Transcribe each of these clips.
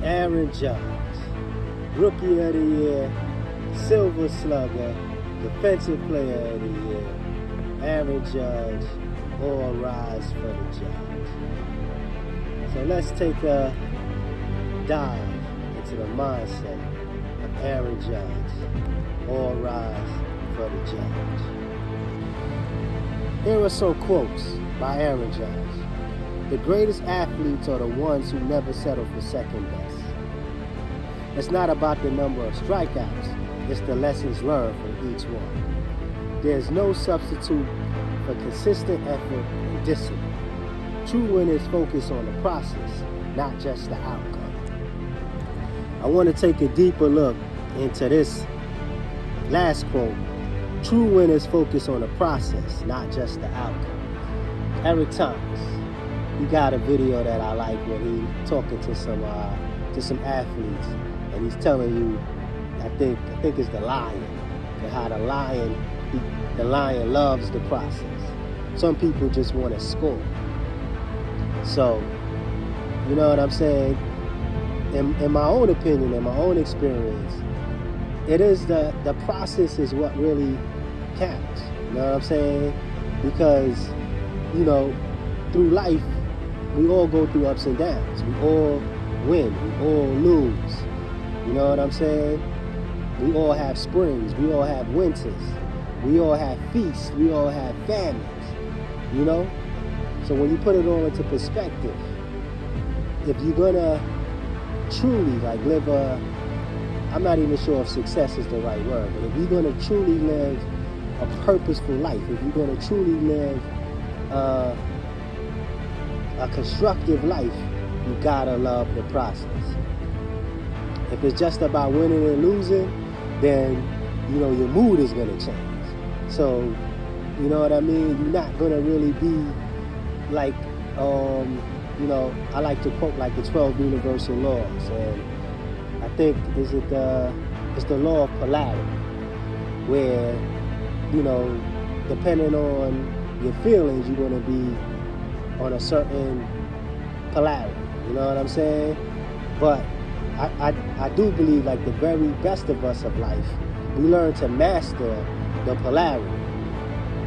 Aaron Judge, Rookie of the Year, Silver Slugger, Defensive Player of the Year. Aaron Judge, all rise for the Judge. So let's take a dive into the mindset of Aaron Judge. All rise for the Judge. Here are some quotes by Aaron Judge. The greatest athletes are the ones who never settle for second best. It's not about the number of strikeouts, it's the lessons learned from each one. There's no substitute for consistent effort and discipline. True winners focus on the process, not just the outcome. I want to take a deeper look into this last quote. True winners focus on the process, not just the outcome. Eric Thomas, he got a video that I like when he talking to some athletes, and he's telling you, I think it's the lion, and how the lion loves the process. Some people just want to score. So, you know what I'm saying? In my own opinion, in my own experience, it is the process is what really counts. You know what I'm saying? Because, you know, through life, we all go through ups and downs. We all win. We all lose. You know what I'm saying? We all have springs. We all have winters. We all have feasts. We all have famines. You know? So when you put it all into perspective, if you're gonna truly live I'm not even sure if success is the right word, but if you're gonna truly live a purposeful life, if you're gonna truly live a constructive life, you gotta love the process. If it's just about winning and losing, then, you know, your mood is gonna change. So, you know what I mean? You're not gonna really be like, you know, I like to quote like the 12 universal laws, and I think it's the law of polarity, where, you know, depending on your feelings, you're gonna be on a certain polarity. You know what I'm saying? But I do believe like the very best of us of life, we learn to master the polarity.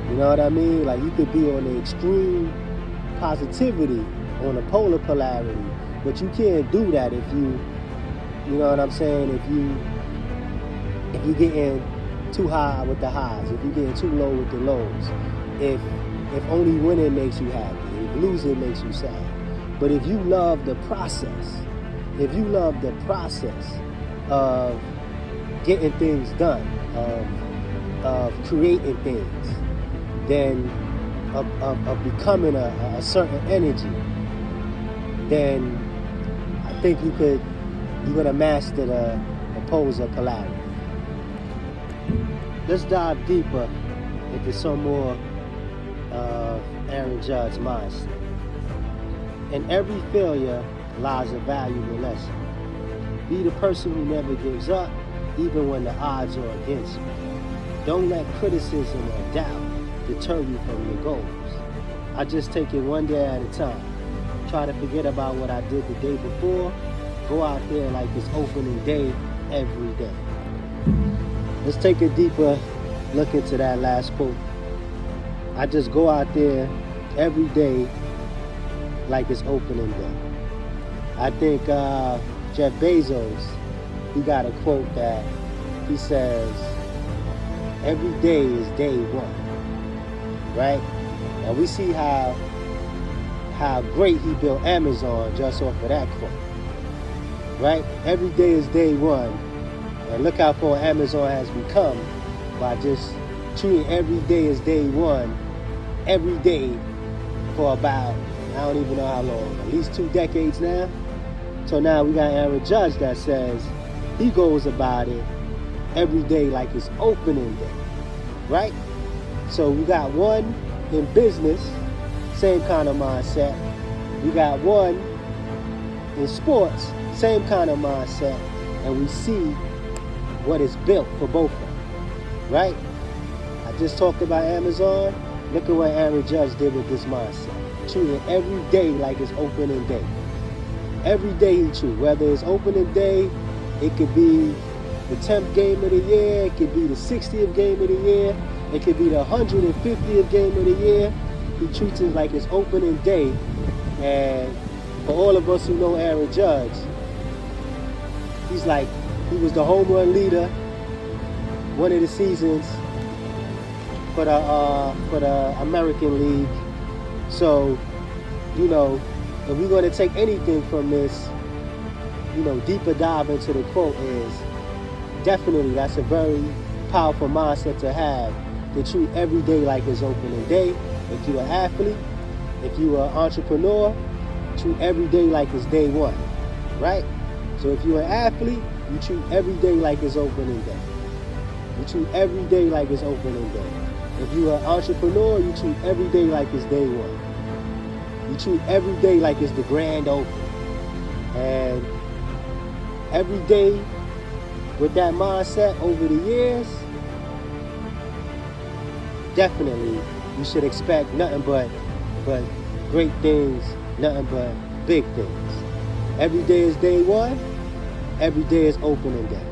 You know what I mean? Like you could be on the extreme positivity, on the polar polarity, but you can't do that if you know what I'm saying? If you getting too high with the highs, if you're getting too low with the lows, if only winning makes you happy, if losing makes you sad. But if you love the process, if you love the process of getting things done, of creating things, then of becoming a certain energy, then I think you're gonna master the poles of polarity. Let's dive deeper into some more of Aaron Judge's mindset. In every failure lies a valuable lesson. Be the person who never gives up, even when the odds are against you. Don't let criticism or doubt deter you from your goals. I just take it one day at a time. Try to forget about what I did the day before. Go out there like it's opening day every day. Let's take a deeper look into that last quote. I just go out there every day like it's opening day. I think Jeff Bezos, he got a quote that he says, every day is day one, right? And we see how great he built Amazon just off of that quote, right? Every day is day one, and look how far Amazon has become by just treating every day as day one, every day for about, I don't even know how long, at least 2 decades now. So now we got Aaron Judge that says he goes about it every day like it's opening day, right? So we got one in business, same kind of mindset. We got one in sports, same kind of mindset. And we see what is built for both of them, right? I just talked about Amazon. Look at what Aaron Judge did with this mindset. Treating every day like it's opening day. Every day he chew, whether it's opening day, it could be the 10th game of the year, it could be the 60th game of the year, it could be the 150th game of the year. He treats it like it's opening day. And for all of us who know Aaron Judge, he's like, he was the home run leader one of the seasons for the American League. So, you know, if we're going to take anything from this, you know, deeper dive into the quote is definitely that's a very powerful mindset to have, to treat every day like it's opening day. If you're an athlete, if you're an entrepreneur, treat every day like it's day one, right? So if you're an athlete, you treat every day like it's opening day. You treat every day like it's opening day. If you're an entrepreneur, you treat every day like it's day one. You treat every day like it's the grand opening. And every day with that mindset over the years, definitely you should expect nothing but great things, nothing but big things. Every day is day one, every day is opening day.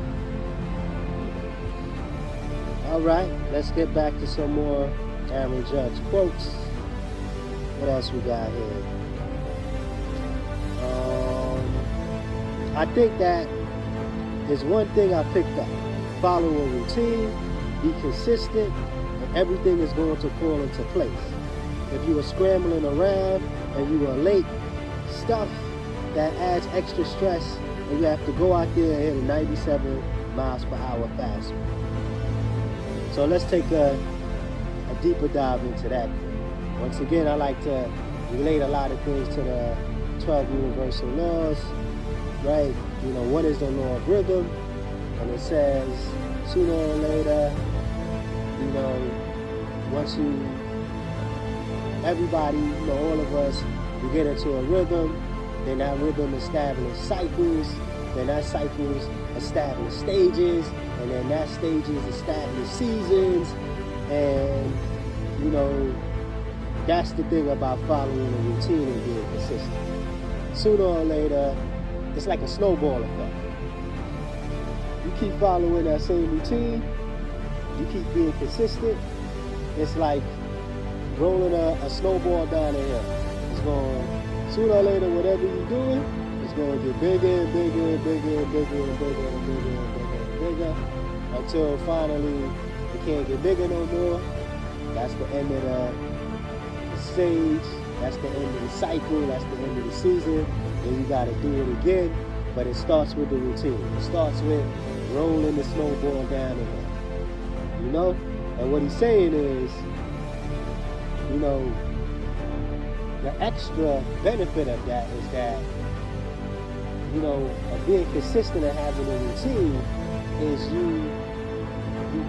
All right, let's get back to some more Aaron Judge quotes. What else we got here? I think that is one thing I picked up. Follow a routine, be consistent, and everything is going to fall into place. If you are scrambling around and you are late, stuff that adds extra stress, and you have to go out there and hit a 97 miles per hour fastball. So let's take a deeper dive into that. Once again, I like to relate a lot of things to the 12 universal laws, right? You know, one is the law of rhythm, and it says sooner or later, you know, everybody, you know, all of us, we get into a rhythm, then that rhythm establishes cycles, then that cycles establish stages, and then that stages establish seasons, and, you know, that's the thing about following a routine and being consistent. Sooner or later, it's like a snowball effect. You keep following that same routine, you keep being consistent, it's like rolling a snowball down a hill. It's going, sooner or later, whatever you're doing, it's going to get bigger and bigger and bigger and bigger and bigger and bigger and bigger and bigger until finally it can't get bigger no more. That's the end of the stage. That's the end of the cycle. That's the end of the season. Then you got to do it again. But it starts with the routine. It starts with rolling the snowball down the hill. You know? And what he's saying is, you know, the extra benefit of that is that, you know, of being consistent and having a routine is you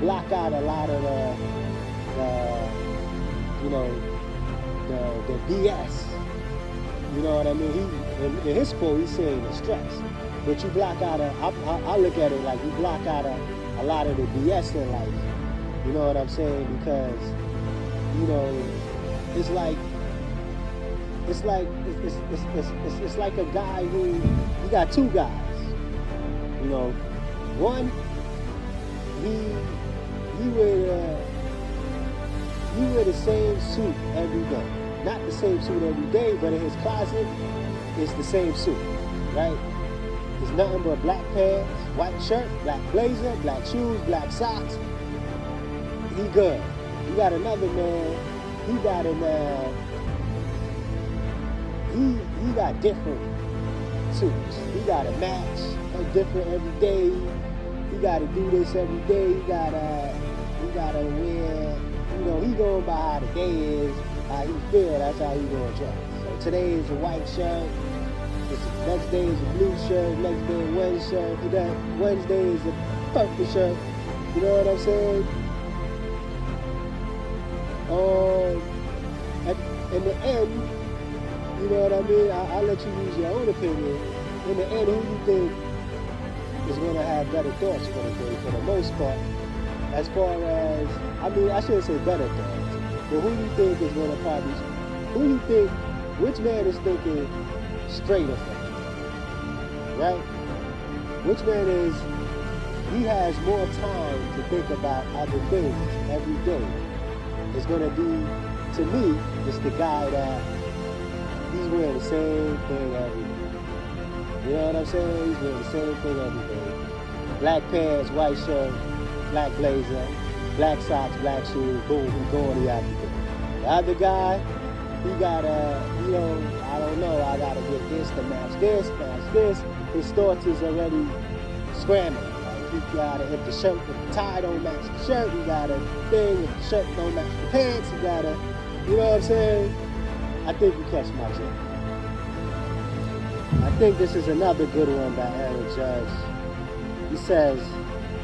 block out a lot of the BS. You know what I mean? In his quote, he's saying the stress. But you block out I look at it like you block out a lot of the BS in life. You know what I'm saying? Because, you know, it's like a guy who, you got two guys. You know, one, he wear the same suit every day. Not the same suit every day, but in his closet, it's the same suit, right? It's nothing but black pants, white shirt, black blazer, black shoes, black socks. He good. You got another man, he got he got different suits. He got to match different every day. He got to do this every day. He gotta wear, you know, he going by how the day is, how he feel, that's how he gonna dress. So today is a white shirt, next day is a blue shirt, next day a Wednesday shirt, Wednesday is a purple shirt, you know what I'm saying? In the end, you know what I mean, I'll let you use your own opinion. In the end, who you think is gonna have better thoughts for the day, for the most part? As far as, I mean, I shouldn't say better thoughts, but who you think is going to which man is thinking straighter things? right? Which man is, he has more time to think about other things every day. It's going to be, to me, it's the guy that he's wearing the same thing every day. You know what I'm saying? He's wearing the same thing every day. Black pants, white shirt, black blazer, black socks, black shoes, boom, he's going the other day. The other guy, he gotta, I don't know, I gotta get this to match this, match this. His thoughts is already scrambling. Like he gotta, if the tie don't match the shirt, he got a thing. If the shirt don't match the pants, he gotta, you know what I'm saying? I think you catch my drift. I think this is another good one by Aaron Judge. He says,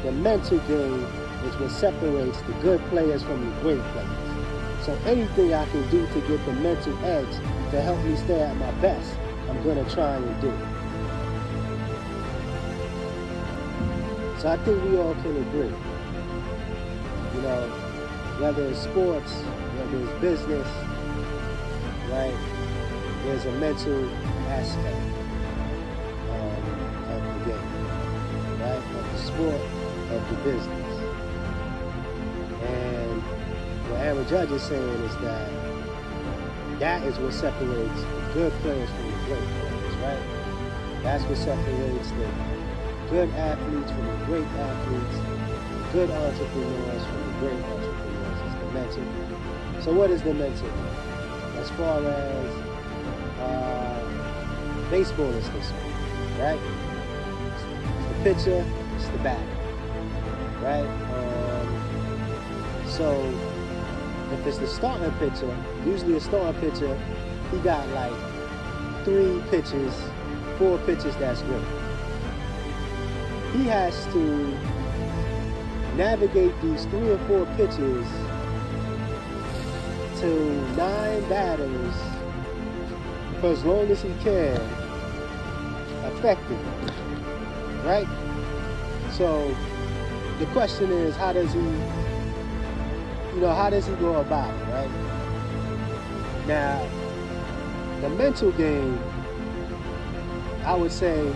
the mental game is what separates the good players from the great players. So anything I can do to get the mental edge to help me stay at my best, I'm going to try and do. So I think we all can agree. You know, whether it's sports, whether it's business, right? There's a mental aspect of the game, right? Of the sport, of the business. And what Aaron Judge is saying is that is what separates the good players from the great players, right? That's what separates the good athletes from the great athletes, the good entrepreneurs from the great entrepreneurs. It's the mental game. So what is the mental game? As far as baseball is concerned, right? It's the pitcher, it's the batter, right? So if it's the starting pitcher, usually a starting pitcher, he got like 4 pitches that's good. He has to navigate these 3 or 4 pitches to 9 batters for as long as he can effectively, right? So the question is, how does he go about it, right? Now, the mental game, I would say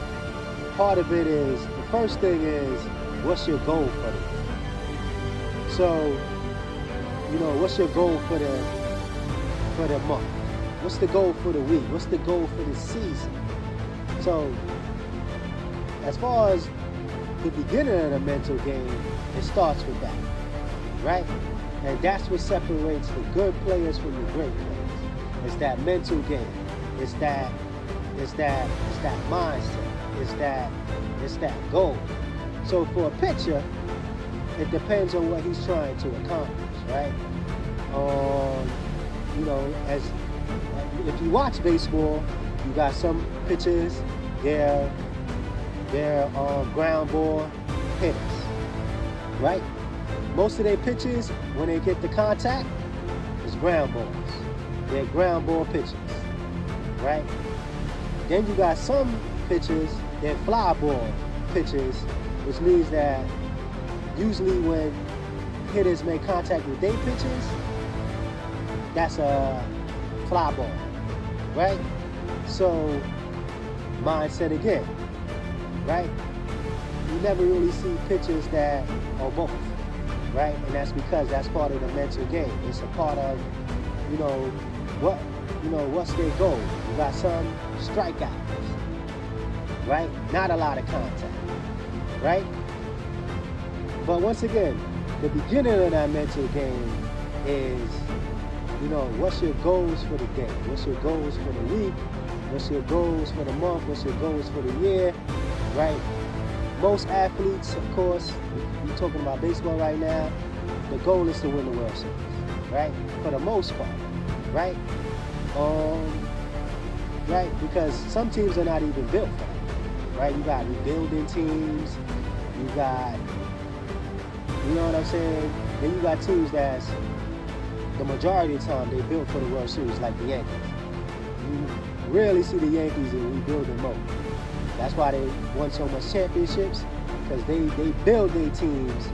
part of it is, the first thing is, what's your goal for the day? So, what's your goal for the month? What's the goal for the week? What's the goal for the season? So, as far as the beginning of the mental game, it starts with that, right? And that's what separates the good players from the great players. It's that mental game. It's that mindset. It's that goal. So for a pitcher, it depends on what he's trying to accomplish, right? As if you watch baseball, you got some pitchers, they're ground ball hitters, right? Most of their pitches, when they get the contact, is ground balls. They're ground ball pitches, right? Then you got some pitches, they're fly ball pitches, which means that usually when hitters make contact with their pitches, that's a fly ball, right? So, mindset again, right? You never really see pitches that are both, right? And that's because that's part of the mental game. It's a part of, what's their goal? You got some strikeouts, right? Not a lot of contact, right? But once again, the beginning of that mental game is, what's your goals for the day? What's your goals for the week? What's your goals for the month? What's your goals for the year, right? Most athletes, of course, we're talking about baseball right now, the goal is to win the World Series, right? For the most part, right? Right? Because some teams are not even built for that, right? You got rebuilding teams, you got, you know what I'm saying? Then you got teams that's, the majority of the time, they built for the World Series, like the Yankees. You rarely see the Yankees in rebuilding mode. That's why they won so much championships, because they build their teams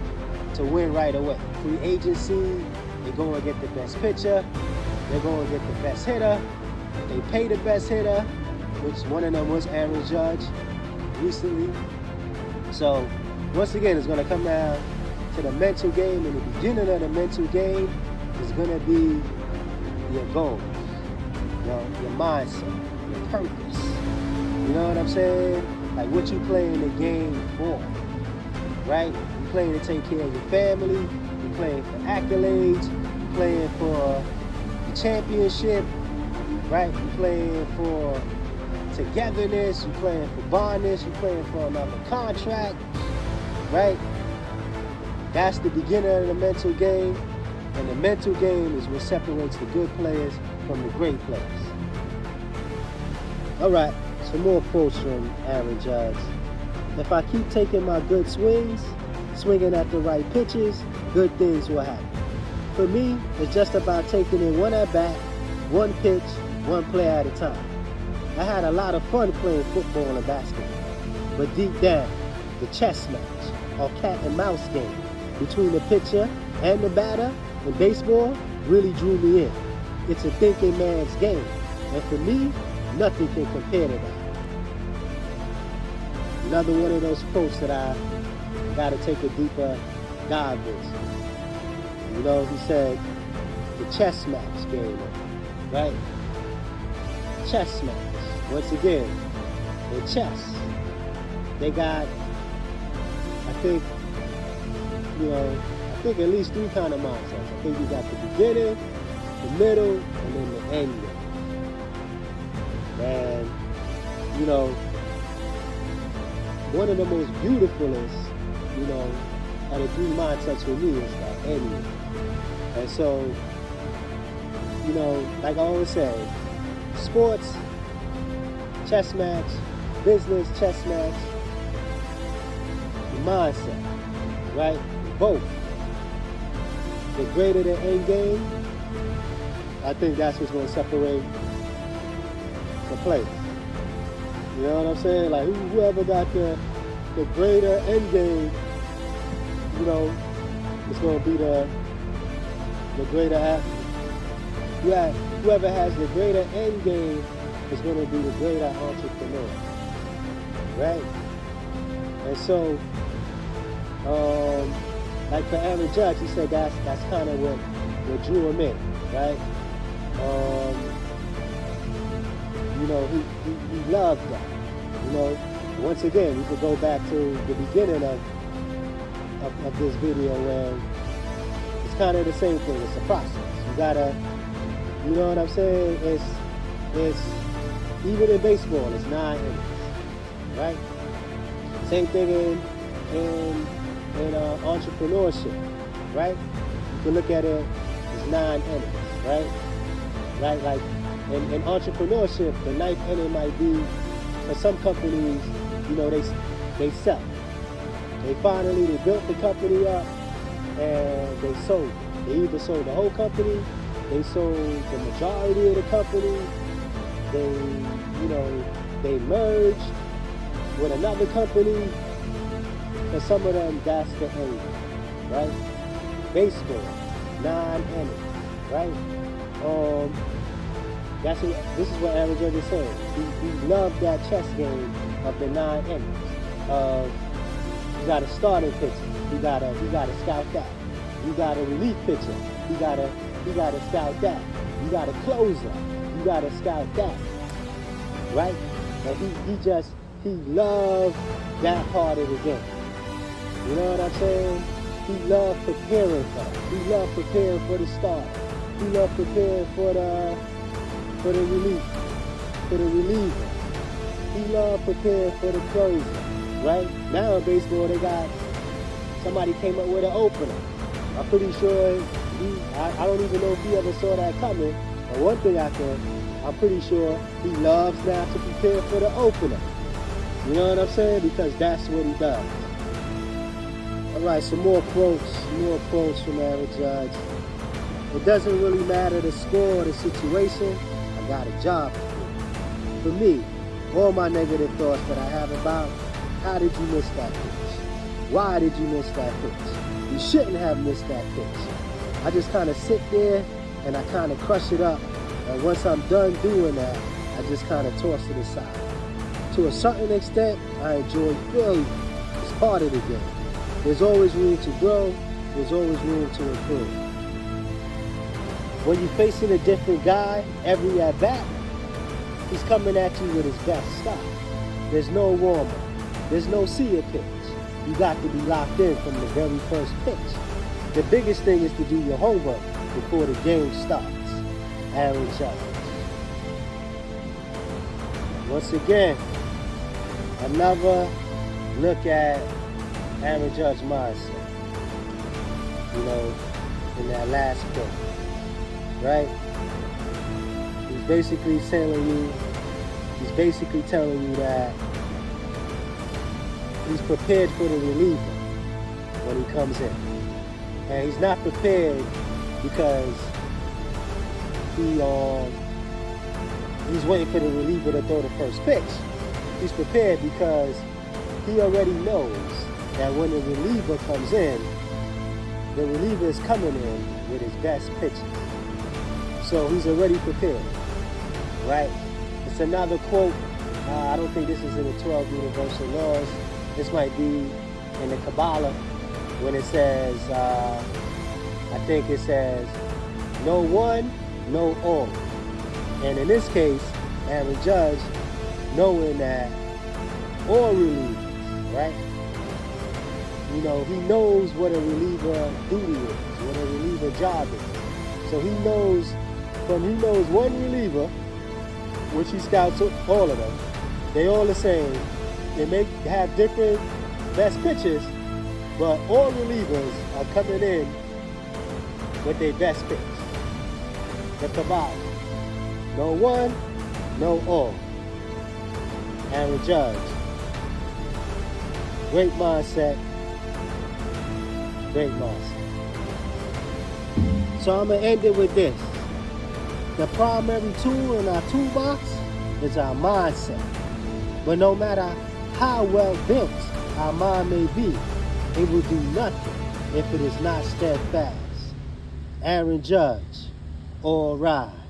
to win right away. Free agency, they go and get the best pitcher, they go and get the best hitter, they pay the best hitter, which one of them was Aaron Judge, recently. So once again, it's going to come down to the mental game, and the beginning of the mental game is going to be your goals, your mindset, your purpose. You know what I'm saying? Like what you playing the game for, right? You playing to take care of your family, you playing for accolades, you playing for the championship, right? You playing for togetherness, you playing for bondness, you playing for another contract, right? That's the beginning of the mental game, and the mental game is what separates the good players from the great players. All right, some more quotes from Aaron Judge. If I keep taking my good swings, swinging at the right pitches, good things will happen. For me, it's just about taking in one at bat, one pitch, one play at a time. I had a lot of fun playing football and basketball, but deep down, the chess match, or cat and mouse game, between the pitcher and the batter in baseball really drew me in. It's a thinking man's game, and for me, nothing can compare to that. Another one of those quotes that I got to take a deeper dive into. You know, he said, the chess match game, right? Chess match. Once again, in chess, they got, I think at least three kind of mindsets. I think you got the beginning, the middle, and then the end game. And, you know, one of the most beautifulest, of the three mindsets for me is that end game. And so, like I always say, sports, chess match, business, chess match, the mindset, right? Both. The greater the end game, I think that's what's going to separate the players. You know what I'm saying? Like whoever got the greater end game, it's going to be the greater athlete. Whoever has the greater end game is going to be the greater entrepreneur, right? And so, like for Aaron Judge, he said that's kind of what drew him in, right? He loved that. Once again, we could go back to the beginning of this video where it's kind of the same thing. It's a process. You gotta, you know what I'm saying? It's even in baseball, it's 9 innings, right? Same thing in entrepreneurship, right? You can look at it as 9 innings, right? Right, like in entrepreneurship, the 9th inning might be, for some companies, they sell. They built the company up and they sold it. They either sold the whole company, they sold the majority of the company, they merged with another company. For some of them, that's the end, right? Baseball, 9 innings, right? This is what Aaron Judge is saying. He loved that chess game of the 9 innings. You got a starting pitcher. You gotta scout that. You got a relief pitcher. You gotta scout that. You got a closer. You gotta scout that. Right? And he loved that part of the game. You know what I'm saying? He loved preparing for it. He loved preparing for the start. He loved preparing for the relief, for the reliever. He loved preparing for the closer. Right? Now in baseball, they got, somebody came up with an opener. I'm pretty sure I don't even know if he ever saw that coming. But one thing I'm pretty sure he loves now to prepare for the opener. You know what I'm saying? Because that's what he does. All right, some more quotes from Aaron Judge. It doesn't really matter the score or the situation. I got a job to do. For me, all my negative thoughts that I have about, how did you miss that pitch? Why did you miss that pitch? You shouldn't have missed that pitch. I just kind of sit there and I kind of crush it up. And once I'm done doing that, I just kind of toss it aside. to a certain extent, I enjoy failure. It's part of the game. There's always room to grow. There's always room to improve. When you're facing a different guy, every at bat, he's coming at you with his best stuff. There's no warm-up. There's no see-ya pitch. You got to be locked in from the very first pitch. The biggest thing is to do your homework before the game starts. Aaron Judge. Once again, another look at Aaron Judge's mindset. You know, in that last quote, right? He's basically telling you that he's prepared for the reliever when he comes in. And he's not prepared because he's waiting for the reliever to throw the first pitch. He's prepared because he already knows that when the reliever comes in, the reliever is coming in with his best pitches. So he's already prepared, right? It's another quote. I don't think this is in the 12 Universal Laws. This might be in the Kabbalah when it says, I think it says, no one, no all. And in this case, Aaron Judge, knowing that all relievers, right? You know, he knows what a reliever duty is, what a reliever job is. So he knows one reliever, which he scouts all of them. They all the same. They have different best pitches, but all relievers are coming in with their best pitch. The Kabbalah. No one, no all. Aaron Judge. Great mindset. Great mindset. So I'm going to end it with this. The primary tool in our toolbox is our mindset. But no matter how well built our mind may be, it will do nothing if it is not steadfast. Aaron Judge, all rise.